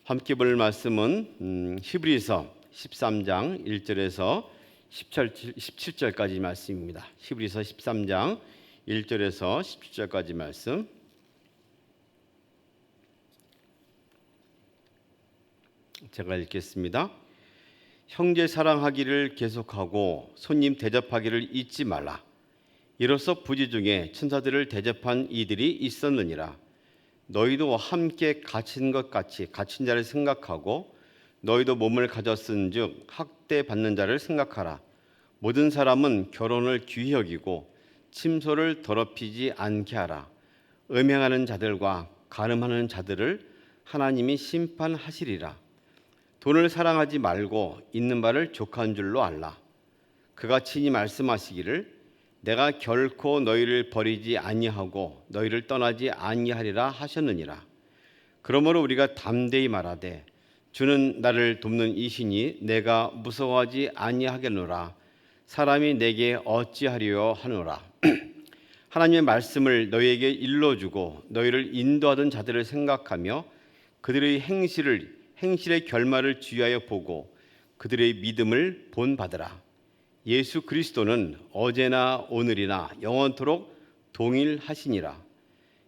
함께 볼 말씀은 히브리서 13장 1절에서 17절까지 말씀입니다. 히브리서 13장 1절에서 17절까지 말씀. 제가 읽겠습니다. 형제 사랑하기를 계속하고 손님 대접하기를 잊지 말라. 이로써 부지 중에 천사들을 대접한 이들이 있었느니라. 너희도 함께 갇힌 것 같이 갇힌 자를 생각하고 너희도 몸을 가졌은즉 학대받는 자를 생각하라. 모든 사람은 결혼을 귀히 여기고 침소를 더럽히지 않게 하라. 음행하는 자들과 간음하는 자들을 하나님이 심판하시리라. 돈을 사랑하지 말고 있는 바를 족한 줄로 알라. 그가 친히 말씀하시기를 내가 결코 너희를 버리지 아니하고 너희를 떠나지 아니하리라 하셨느니라. 그러므로 우리가 담대히 말하되 주는 나를 돕는 이시니 내가 무서워하지 아니하겠노라. 사람이 내게 어찌하리요 하노라. 하나님의 말씀을 너희에게 일러주고 너희를 인도하던 자들을 생각하며 그들의 행실의 결말을 주의하여 보고 그들의 믿음을 본받으라. 예수 그리스도는 어제나 오늘이나 영원토록 동일하시니라.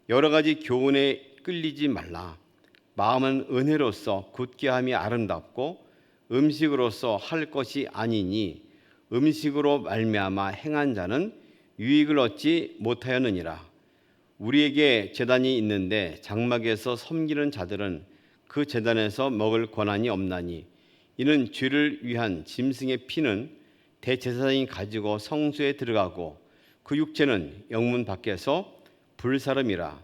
여러 가지 교훈에 끌리지 말라. 마음은 은혜로서 굳게 함이 아름답고 음식으로서 할 것이 아니니 음식으로 말미암아 행한 자는 유익을 얻지 못하였느니라. 우리에게 제단이 있는데 장막에서 섬기는 자들은 그 제단에서 먹을 권한이 없나니 이는 죄를 위한 짐승의 피는 대제사장이 가지고 성소에 들어가고 그 육체는 영문 밖에서 불사름이라.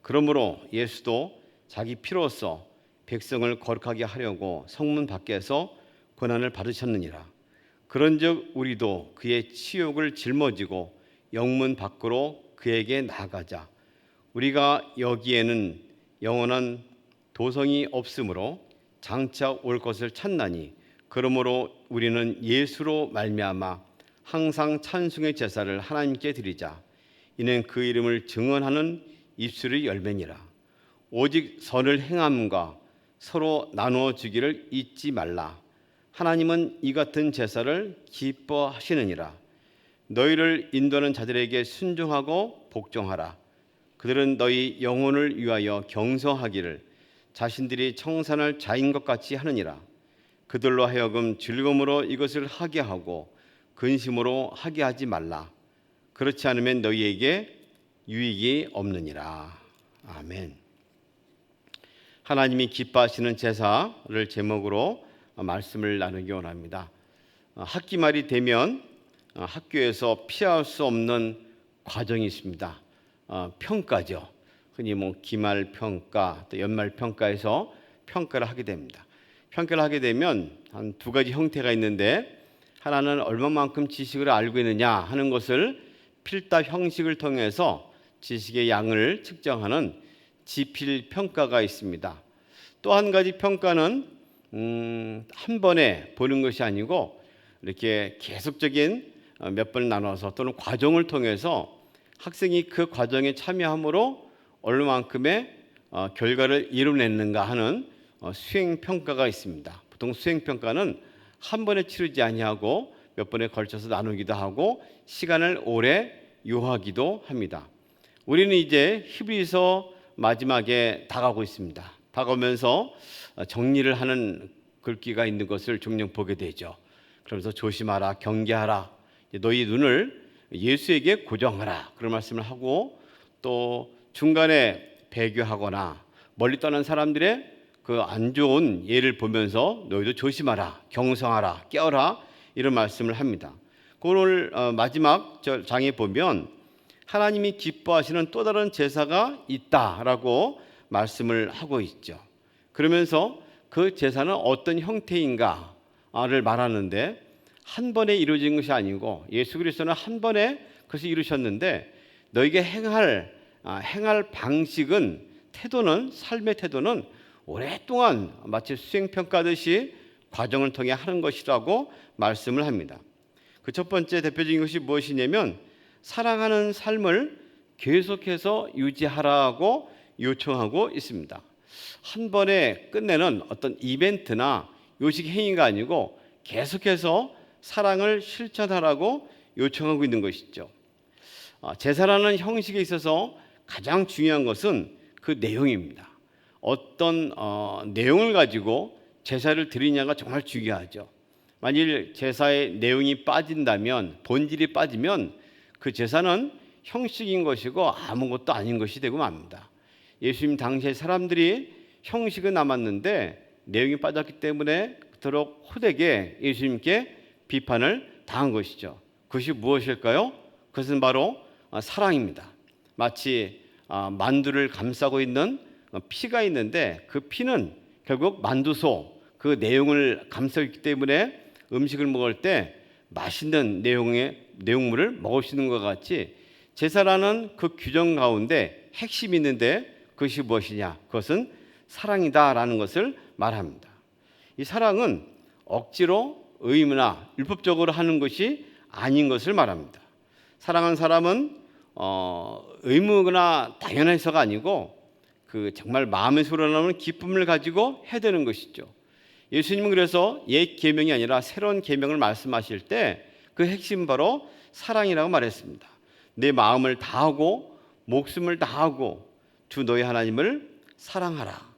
그러므로 예수도 자기 피로써 백성을 거룩하게 하려고 성문 밖에서 권한을 받으셨느니라. 그런즉 우리도 그의 치욕을 짊어지고 영문 밖으로 그에게 나아가자. 우리가 여기에는 영원한 도성이 없으므로 장차 올 것을 찾나니 그러므로 우리는 예수로 말미암아 항상 찬송의 제사를 하나님께 드리자. 이는 그 이름을 증언하는 입술의 열매니라. 오직 선을 행함과 서로 나누어 주기를 잊지 말라. 하나님은 이 같은 제사를 기뻐하시느니라. 너희를 인도하는 자들에게 순종하고 복종하라. 그들은 너희 영혼을 위하여 경성하기를 자신들이 청산할 자인 것 같이 하느니라. 그들로 하여금 즐거움으로 이것을 하게 하고 근심으로 하게 하지 말라. 그렇지 않으면 너희에게 유익이 없느니라. 아멘. 하나님이 기뻐하시는 제사를 제목으로 말씀을 나누기 원합니다. 학기 말이 되면 학교에서 피할 수 없는 과정이 있습니다. 평가죠. 흔히 기말 평가, 또 연말 평가에서 평가를 하게 됩니다. 평가를 하게 되면 한 두 가지 형태가 있는데, 하나는 얼마만큼 지식을 알고 있느냐 하는 것을 필답 형식을 통해서 지식의 양을 측정하는 지필 평가가 있습니다. 또 한 가지 평가는 한 번에 보는 것이 아니고 이렇게 계속적인 몇 번 나눠서 또는 과정을 통해서 학생이 그 과정에 참여함으로 얼마만큼의 결과를 이뤄냈는가 하는 수행평가가 있습니다. 보통 수행평가는 한 번에 치르지 아니하고 몇 번에 걸쳐서 나누기도 하고 시간을 오래 요하기도 합니다. 우리는 이제 히브리서 마지막에 다가오고 있습니다. 다가오면서 정리를 하는 글귀가 있는 것을 종종 보게 되죠. 그러면서 조심하라, 경계하라, 너희 눈을 예수에게 고정하라, 그런 말씀을 하고, 또 중간에 배교하거나 멀리 떠난 사람들의 그 안 좋은 예를 보면서 너희도 조심하라, 경성하라, 깨어라, 이런 말씀을 합니다. 오늘 마지막 장에 보면 하나님이 기뻐하시는 또 다른 제사가 있다라고 말씀을 하고 있죠. 그러면서 그 제사는 어떤 형태인가를 말하는데, 한 번에 이루어진 것이 아니고 예수 그리스도는 한 번에 그것을 이루셨는데, 너에게 행할 방식은, 태도는, 삶의 태도는 오랫동안 마치 수행평가듯이 과정을 통해 하는 것이라고 말씀을 합니다. 그 첫 번째 대표적인 것이 무엇이냐면, 사랑하는 삶을 계속해서 유지하라고 요청하고 있습니다. 한 번에 끝내는 어떤 이벤트나 요식 행위가 아니고 계속해서 사랑을 실천하라고 요청하고 있는 것이죠. 제사라는 형식에 있어서 가장 중요한 것은 그 내용입니다. 어떤 내용을 가지고 제사를 드리냐가 정말 중요하죠. 만일 제사의 내용이 빠진다면, 본질이 빠지면 그 제사는 형식인 것이고 아무것도 아닌 것이 되고 맙니다. 예수님 당시의 사람들이 형식은 남았는데 내용이 빠졌기 때문에 그토록 호되게 예수님께 비판을 당한 것이죠. 그것이 무엇일까요? 그것은 바로 사랑입니다. 마치 만두를 감싸고 있는 피가 있는데 그 피는 결국 만두소 그 내용을 감싸고 있기 때문에 음식을 먹을 때 맛있는 내용의 내용물을 먹을 수 있는 것 같이 제사라는 그 규정 가운데 핵심이 있는데 그것이 무엇이냐? 그것은 사랑이다라는 것을 말합니다. 이 사랑은 억지로 의무나 율법적으로 하는 것이 아닌 것을 말합니다. 사랑하는 사람은 의무나 당연해서가 아니고 그 정말 마음에서 우러나오는 기쁨을 가지고 해야 되는 것이죠. 예수님은 그래서 옛 계명이 아니라 새로운 계명을 말씀하실 때 그 핵심 바로 사랑이라고 말했습니다. 내 마음을 다하고 목숨을 다하고 주 너희 하나님을 사랑하라.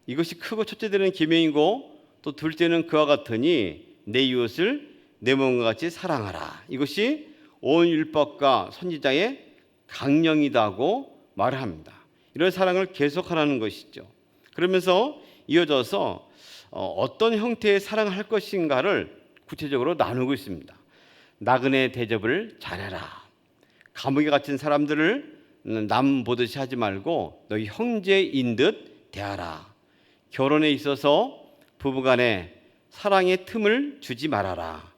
이것이 크고 첫째 되는 계명이고 또 둘째는 그와 같으니 내 이웃을 내 몸과 같이 사랑하라. 이것이 온 율법과 선지자의 강령이다고 말을 합니다. 이런 사랑을 계속하라는 것이죠. 그러면서 이어져서 어떤 형태의 사랑을 할 것인가를 구체적으로 나누고 있습니다. 나그네 대접을 잘해라. 감옥에 갇힌 사람들을 남 보듯이 하지 말고 너희 형제인 듯 대하라. 결혼에 있어서 부부간에 사랑의 틈을 주지 말아라.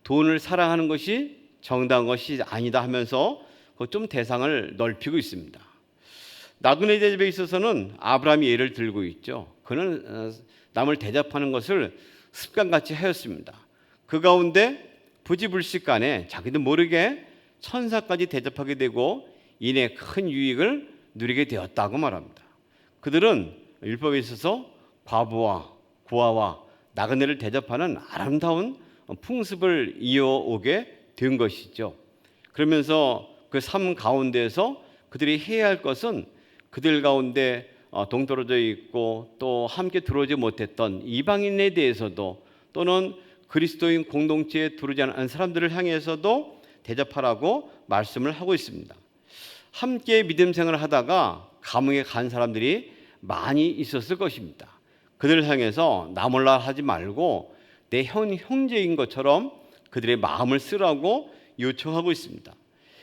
돈을 사랑하는 것이 정당한 것이 아니다 하면서 좀 대상을 넓히고 있습니다. 나그네 대접에 있어서는 아브라함이 예를 들고 있죠. 그는 남을 대접하는 것을 습관같이 하였습니다. 그 가운데 부지불식간에 자기도 모르게 천사까지 대접하게 되고 이내 큰 유익을 누리게 되었다고 말합니다. 그들은 율법에 있어서 과부와 고아와 나그네를 대접하는 아름다운 풍습을 이어오게 된 것이죠. 그러면서 그 삶 가운데에서 그들이 해야 할 것은 그들 가운데 동떨어져 있고 또 함께 들어오지 못했던 이방인에 대해서도 또는 그리스도인 공동체에 들어오지 않은 사람들을 향해서도 대접하라고 말씀을 하고 있습니다. 함께 믿음 생활을 하다가 감옥에 간 사람들이 많이 있었을 것입니다. 그들을 향해서 나 몰라 하지 말고 내 형제인 것처럼 그들의 마음을 쓰라고 요청하고 있습니다.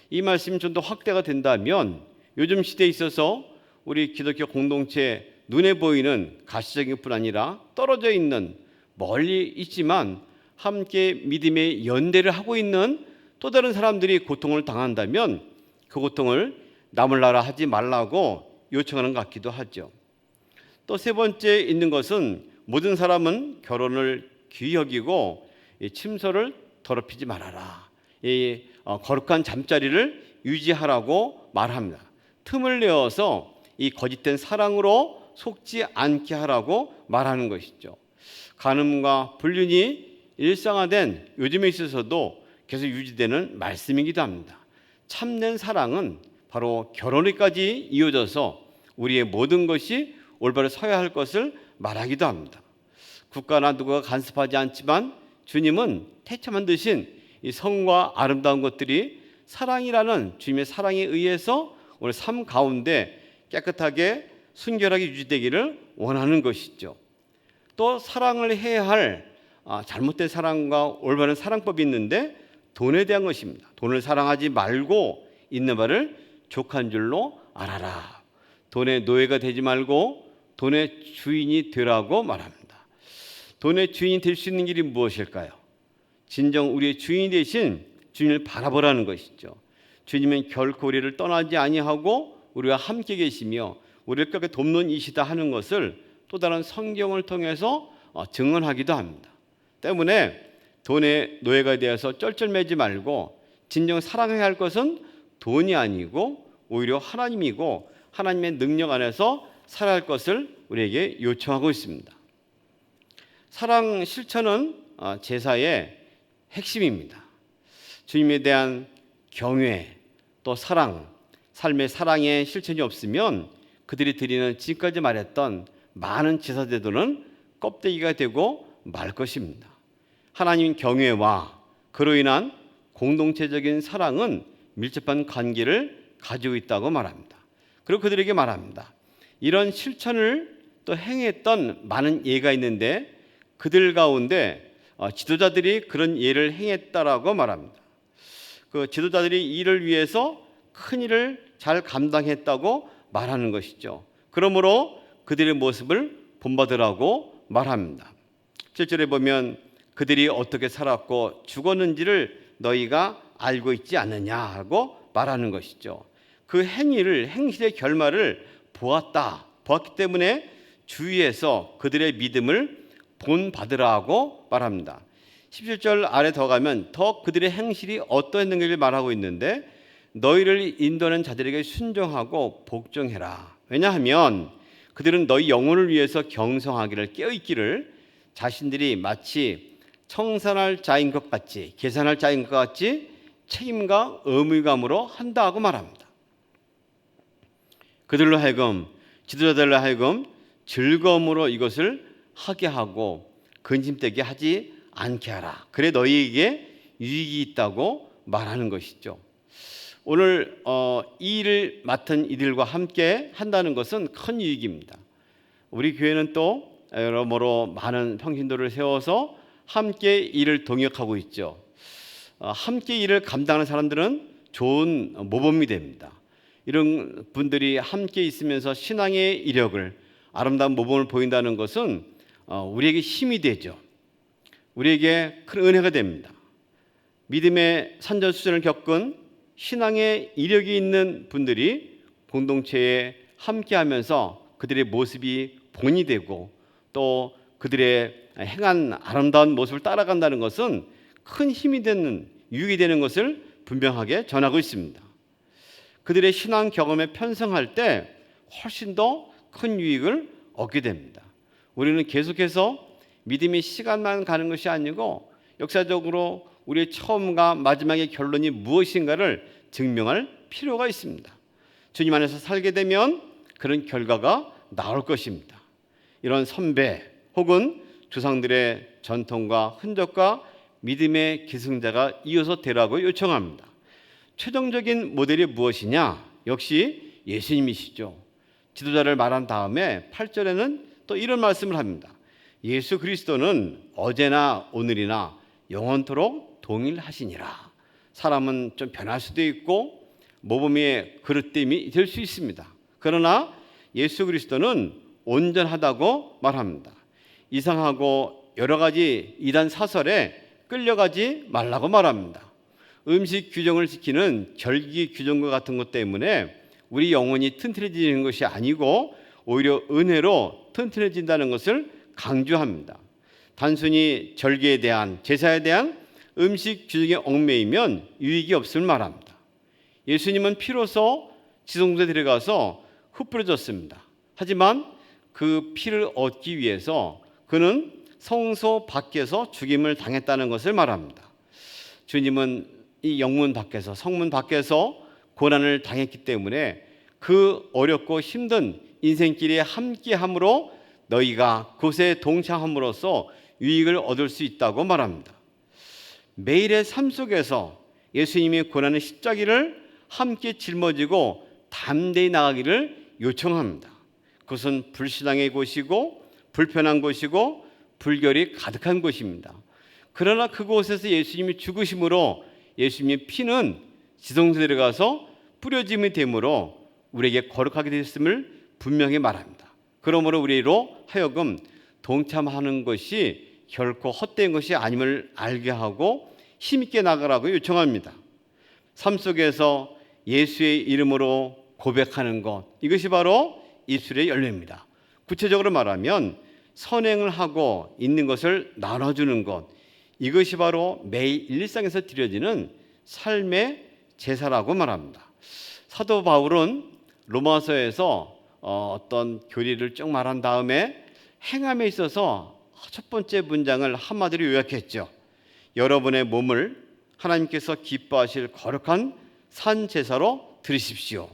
이 말씀이 좀 더 확대가 된다면 요즘 시대에 있어서 우리 기독교 공동체 눈에 보이는 가시적인 뿐 아니라 떨어져 있는 멀리 있지만 함께 믿음의 연대를 하고 있는 또 다른 사람들이 고통을 당한다면 그 고통을 남을 나라 하지 말라고 요청하는 것 같기도 하죠. 또 세 번째 있는 것은 모든 사람은 결혼을 귀히 여기고 침소를 더럽히지 말아라. 이 거룩한 잠자리를 유지하라고 말합니다. 틈을 내어서 이 거짓된 사랑으로 속지 않게 하라고 말하는 것이죠. 간음과 불륜이 일상화된 요즘에 있어서도 계속 유지되는 말씀이기도 합니다. 참된 사랑은 바로 결혼에까지 이어져서 우리의 모든 것이 올바로 서야 할 것을 말하기도 합니다. 국가나 누구가 간섭하지 않지만 주님은 태초 만드신 이 성과 아름다운 것들이 사랑이라는 주님의 사랑에 의해서 오늘 삶 가운데 깨끗하게 순결하게 유지되기를 원하는 것이죠. 또 사랑을 해야 할 잘못된 사랑과 올바른 사랑법이 있는데 돈에 대한 것입니다. 돈을 사랑하지 말고 있는 바를 족한 줄로 알아라. 돈의 노예가 되지 말고 돈의 주인이 되라고 말합니다. 돈의 주인이 될 수 있는 길이 무엇일까요? 진정 우리의 주인이 되신 주님을 바라보라는 것이죠. 주님은 결코 우리를 떠나지 아니하고 우리와 함께 계시며 우리를 끝까지 돕는 이시다 하는 것을 또 다른 성경을 통해서 증언하기도 합니다. 때문에 돈의 노예가 되어서 쩔쩔매지 말고 진정 사랑해야 할 것은 돈이 아니고 오히려 하나님이고 하나님의 능력 안에서 살아야 할 것을 우리에게 요청하고 있습니다. 사랑 실천은 제사의 핵심입니다. 주님에 대한 경외, 또 사랑, 삶의 사랑의 실천이 없으면 그들이 드리는 지금까지 말했던 많은 제사제도는 껍데기가 되고 말 것입니다. 하나님 경외와 그로 인한 공동체적인 사랑은 밀접한 관계를 가지고 있다고 말합니다. 그리고 그들에게 말합니다. 이런 실천을 또 행했던 많은 예가 있는데 그들 가운데 지도자들이 그런 예를 행했다라고 말합니다. 그 지도자들이 이를 위해서 큰 일을 잘 감당했다고 말하는 것이죠. 그러므로 그들의 모습을 본받으라고 말합니다. 7절에 보면 그들이 어떻게 살았고 죽었는지를 너희가 알고 있지 않느냐고 말하는 것이죠. 그 행실의 결말을 보았기 때문에 주위에서 그들의 믿음을 본받으라고 말합니다. 17절 아래 더 가면 더 그들의 행실이 어떠했는지를 말하고 있는데 너희를 인도하는 자들에게 순종하고 복종해라. 왜냐하면 그들은 너희 영혼을 위해서 경성하기를 깨어있기를 자신들이 마치 청산할 자인 것 같이 계산할 자인 것 같이 책임과 의무감으로 한다고 말합니다. 그들로 하여금 지도자들로 하여금 즐거움으로 이것을 하게 하고 근심되게 하지 않게 하라. 그래 너희에게 유익이 있다고 말하는 것이죠. 오늘 이 일을 맡은 이들과 함께 한다는 것은 큰 유익입니다. 우리 교회는 또 여러모로 많은 평신도를 세워서 함께 일을 동역하고 있죠. 함께 일을 감당하는 사람들은 좋은 모범이 됩니다. 이런 분들이 함께 있으면서 신앙의 이력을 아름다운 모범을 보인다는 것은 우리에게 힘이 되죠. 우리에게 큰 은혜가 됩니다. 믿음의 산전수전을 겪은 신앙의 이력이 있는 분들이 공동체에 함께하면서 그들의 모습이 본이 되고 또 그들의 행한 아름다운 모습을 따라간다는 것은 큰 힘이 되는 유익이 되는 것을 분명하게 전하고 있습니다. 그들의 신앙 경험에 편성할 때 훨씬 더 큰 유익을 얻게 됩니다. 우리는 계속해서 믿음이 시간만 가는 것이 아니고 역사적으로 우리의 처음과 마지막의 결론이 무엇인가를 증명할 필요가 있습니다. 주님 안에서 살게 되면 그런 결과가 나올 것입니다. 이런 선배 혹은 조상들의 전통과 흔적과 믿음의 기승자가 이어서 되라고 요청합니다. 최종적인 모델이 무엇이냐? 역시 예수님이시죠. 지도자를 말한 다음에 8절에는 또 이런 말씀을 합니다. 예수 그리스도는 어제나 오늘이나 영원토록 동일하시니라. 사람은 좀 변할 수도 있고 모범의 그릇됨이 될 수 있습니다. 그러나 예수 그리스도는 온전하다고 말합니다. 이상하고 여러 가지 이단 사설에 끌려가지 말라고 말합니다. 음식 규정을 지키는 절기 규정과 같은 것 때문에 우리 영혼이 튼튼해지는 것이 아니고 오히려 은혜로 튼튼해진다는 것을 강조합니다. 단순히 절기에 대한 제사에 대한 음식 규정에 얽매이면 유익이 없음을 말합니다. 예수님은 피로서 지성소에 들어가서 흩뿌려졌습니다. 하지만 그 피를 얻기 위해서 그는 성소 밖에서 죽임을 당했다는 것을 말합니다. 주님은 이 영문 밖에서 성문 밖에서 고난을 당했기 때문에 그 어렵고 힘든 인생길에 함께함으로 너희가 그것에 동참함으로써 유익을 얻을 수 있다고 말합니다. 매일의 삶 속에서 예수님의 고난의 십자기를 함께 짊어지고 담대히 나가기를 요청합니다. 그것은 불신앙의 곳이고 불편한 곳이고 불결이 가득한 곳입니다. 그러나 그곳에서 예수님이 죽으심으로 예수님의 피는 지성소에 들어가서 뿌려짐이 되므로 우리에게 거룩하게 됐음을 분명히 말합니다. 그러므로 우리로 하여금 동참하는 것이 결코 헛된 것이 아님을 알게 하고 힘있게 나가라고 요청합니다. 삶 속에서 예수의 이름으로 고백하는 것, 이것이 바로 입술의 열매입니다. 구체적으로 말하면 선행을 하고 있는 것을 나눠주는 것, 이것이 바로 매일 일상에서 드려지는 삶의 제사라고 말합니다. 사도 바울은 로마서에서 어떤 교리를 쭉 말한 다음에 행함에 있어서 첫 번째 문장을 한마디로 요약했죠. 여러분의 몸을 하나님께서 기뻐하실 거룩한 산 제사로 드리십시오.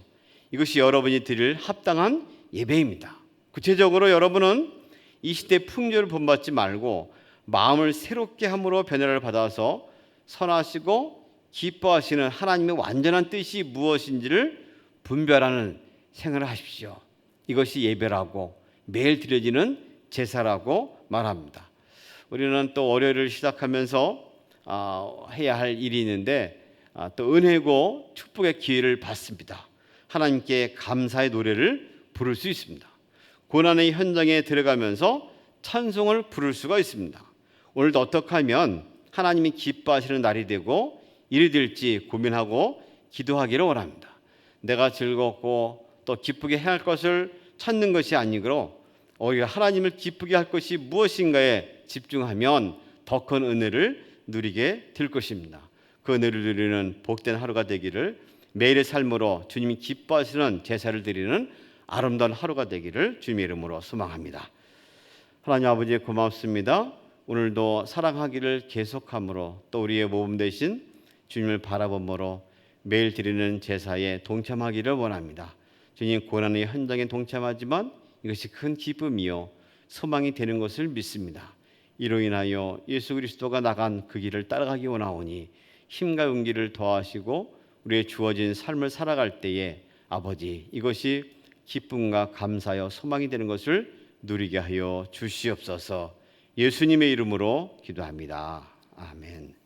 이것이 여러분이 드릴 합당한 예배입니다. 구체적으로 여러분은 이 시대 풍조를 본받지 말고 마음을 새롭게 함으로 변화를 받아서 선하시고 기뻐하시는 하나님의 완전한 뜻이 무엇인지를 분별하는 생활을 하십시오. 이것이 예배라고 매일 드려지는 제사라고 말합니다. 우리는 또 월요일을 시작하면서 해야 할 일이 있는데 또 은혜고 축복의 기회를 받습니다. 하나님께 감사의 노래를 부를 수 있습니다. 고난의 현장에 들어가면서 찬송을 부를 수가 있습니다. 오늘도 어떻게 하면 하나님이 기뻐하시는 날이 되고 일이 될지 고민하고 기도하기를 원합니다. 내가 즐겁고 또 기쁘게 해야 할 것을 찾는 것이 아니고 오히려 하나님을 기쁘게 할 것이 무엇인가에 집중하면 더 큰 은혜를 누리게 될 것입니다. 그 은혜를 누리는 복된 하루가 되기를, 매일의 삶으로 주님이 기뻐하시는 제사를 드리는 아름다운 하루가 되기를 주님의 이름으로 소망합니다. 하나님 아버지 고맙습니다. 오늘도 사랑하기를 계속함으로 또 우리의 모범 되신 주님을 바라봄으로 매일 드리는 제사에 동참하기를 원합니다. 주님, 고난의 현장에 동참하지만 이것이 큰 기쁨이요 소망이 되는 것을 믿습니다. 이로 인하여 예수 그리스도가 나간 그 길을 따라가기 원하오니 힘과 용기를 더하시고 우리의 주어진 삶을 살아갈 때에 아버지, 이것이 기쁨과 감사여 소망이 되는 것을 누리게 하여 주시옵소서. 예수님의 이름으로 기도합니다. 아멘.